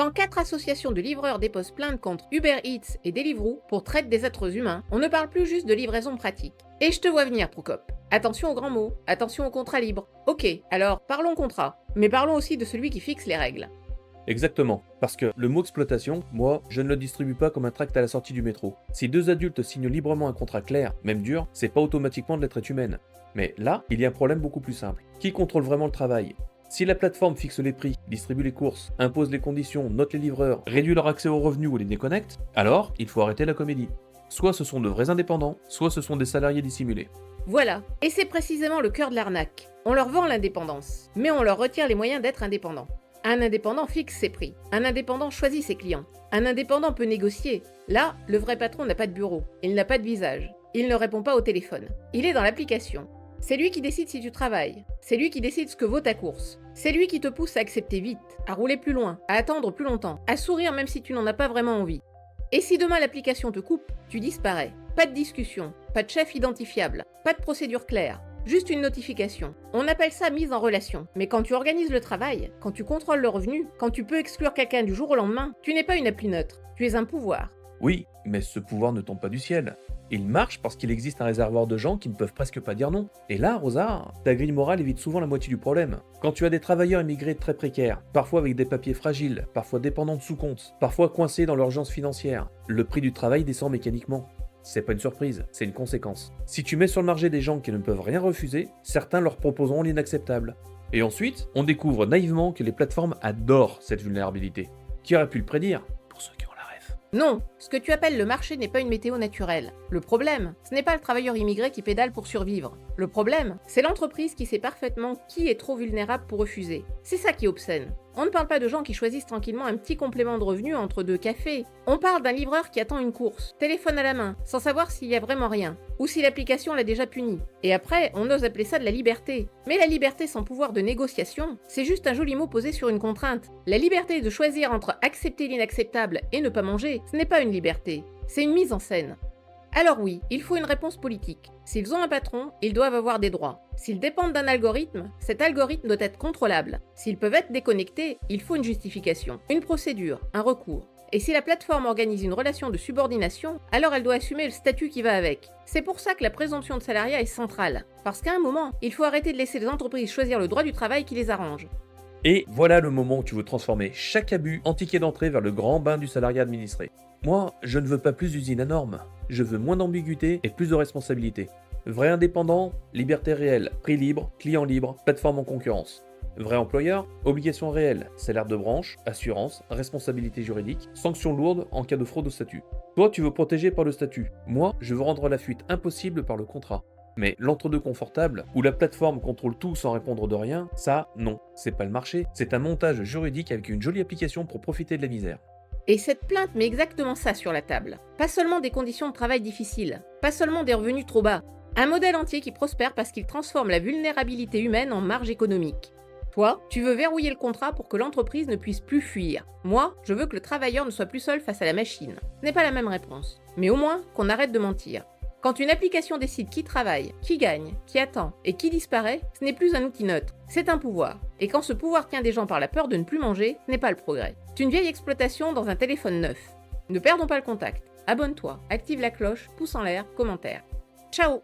Quand 4 associations de livreurs déposent plainte contre Uber Eats et Deliveroo pour traite des êtres humains, on ne parle plus juste de livraison pratique. Et je te vois venir, Procope. Attention aux grands mots, attention au contrat libre. Ok, alors parlons contrat, mais parlons aussi de celui qui fixe les règles. Exactement, parce que le mot exploitation, moi, je ne le distribue pas comme un tract à la sortie du métro. Si deux adultes signent librement un contrat clair, même dur, c'est pas automatiquement de la traite humaine. Mais là, il y a un problème beaucoup plus simple. Qui contrôle vraiment le travail ? Si la plateforme fixe les prix, distribue les courses, impose les conditions, note les livreurs, réduit leur accès aux revenus ou les déconnecte, alors il faut arrêter la comédie. Soit ce sont de vrais indépendants, soit ce sont des salariés dissimulés. Voilà, et c'est précisément le cœur de l'arnaque. On leur vend l'indépendance, mais on leur retire les moyens d'être indépendants. Un indépendant fixe ses prix, un indépendant choisit ses clients, un indépendant peut négocier. Là, le vrai patron n'a pas de bureau, il n'a pas de visage, il ne répond pas au téléphone, il est dans l'application. C'est lui qui décide si tu travailles, c'est lui qui décide ce que vaut ta course, c'est lui qui te pousse à accepter vite, à rouler plus loin, à attendre plus longtemps, à sourire même si tu n'en as pas vraiment envie. Et si demain l'application te coupe, tu disparais. Pas de discussion, pas de chef identifiable, pas de procédure claire, juste une notification. On appelle ça mise en relation. Mais quand tu organises le travail, quand tu contrôles le revenu, quand tu peux exclure quelqu'un du jour au lendemain, tu n'es pas une appli neutre, tu es un pouvoir. Oui, mais ce pouvoir ne tombe pas du ciel. Il marche parce qu'il existe un réservoir de gens qui ne peuvent presque pas dire non. Et là, Rosa, ta grille morale évite souvent la moitié du problème. Quand tu as des travailleurs immigrés très précaires, parfois avec des papiers fragiles, parfois dépendants de sous-comptes, parfois coincés dans l'urgence financière, le prix du travail descend mécaniquement. C'est pas une surprise, c'est une conséquence. Si tu mets sur le marché des gens qui ne peuvent rien refuser, certains leur proposeront l'inacceptable. Et ensuite, on découvre naïvement que les plateformes adorent cette vulnérabilité. Qui aurait pu le prédire ? Pour ceux qui ont la ref. Non, ce que tu appelles le marché n'est pas une météo naturelle. Le problème, ce n'est pas le travailleur immigré qui pédale pour survivre. Le problème, c'est l'entreprise qui sait parfaitement qui est trop vulnérable pour refuser. C'est ça qui est obscène. On ne parle pas de gens qui choisissent tranquillement un petit complément de revenu entre deux cafés. On parle d'un livreur qui attend une course, téléphone à la main, sans savoir s'il y a vraiment rien, ou si l'application l'a déjà puni. Et après, on ose appeler ça de la liberté. Mais la liberté sans pouvoir de négociation, c'est juste un joli mot posé sur une contrainte. La liberté de choisir entre accepter l'inacceptable et ne pas manger, ce n'est pas une liberté, c'est une mise en scène. Alors oui, il faut une réponse politique. S'ils ont un patron, ils doivent avoir des droits. S'ils dépendent d'un algorithme, cet algorithme doit être contrôlable. S'ils peuvent être déconnectés, il faut une justification, une procédure, un recours. Et si la plateforme organise une relation de subordination, alors elle doit assumer le statut qui va avec. C'est pour ça que la présomption de salariat est centrale. Parce qu'à un moment, il faut arrêter de laisser les entreprises choisir le droit du travail qui les arrange. Et voilà le moment où tu veux transformer chaque abus en ticket d'entrée vers le grand bain du salariat administré. Moi, je ne veux pas plus d'usines à normes. Je veux moins d'ambiguïté et plus de responsabilité. Vrai indépendant, liberté réelle, prix libre, client libre, plateforme en concurrence. Vrai employeur, obligations réelles, salaire de branche, assurance, responsabilité juridique, sanctions lourdes en cas de fraude au statut. Toi, tu veux protéger par le statut. Moi, je veux rendre la fuite impossible par le contrat. Mais l'entre-deux confortable, où la plateforme contrôle tout sans répondre de rien, ça, non. C'est pas le marché, c'est un montage juridique avec une jolie application pour profiter de la misère. Et cette plainte met exactement ça sur la table. Pas seulement des conditions de travail difficiles, pas seulement des revenus trop bas, un modèle entier qui prospère parce qu'il transforme la vulnérabilité humaine en marge économique. Toi, tu veux verrouiller le contrat pour que l'entreprise ne puisse plus fuir. Moi, je veux que le travailleur ne soit plus seul face à la machine. Ce n'est pas la même réponse. Mais au moins, qu'on arrête de mentir. Quand une application décide qui travaille, qui gagne, qui attend et qui disparaît, ce n'est plus un outil neutre, c'est un pouvoir. Et quand ce pouvoir tient des gens par la peur de ne plus manger, ce n'est pas le progrès. C'est une vieille exploitation dans un téléphone neuf. Ne perdons pas le contact. Abonne-toi, active la cloche, pouce en l'air, commentaire. Ciao!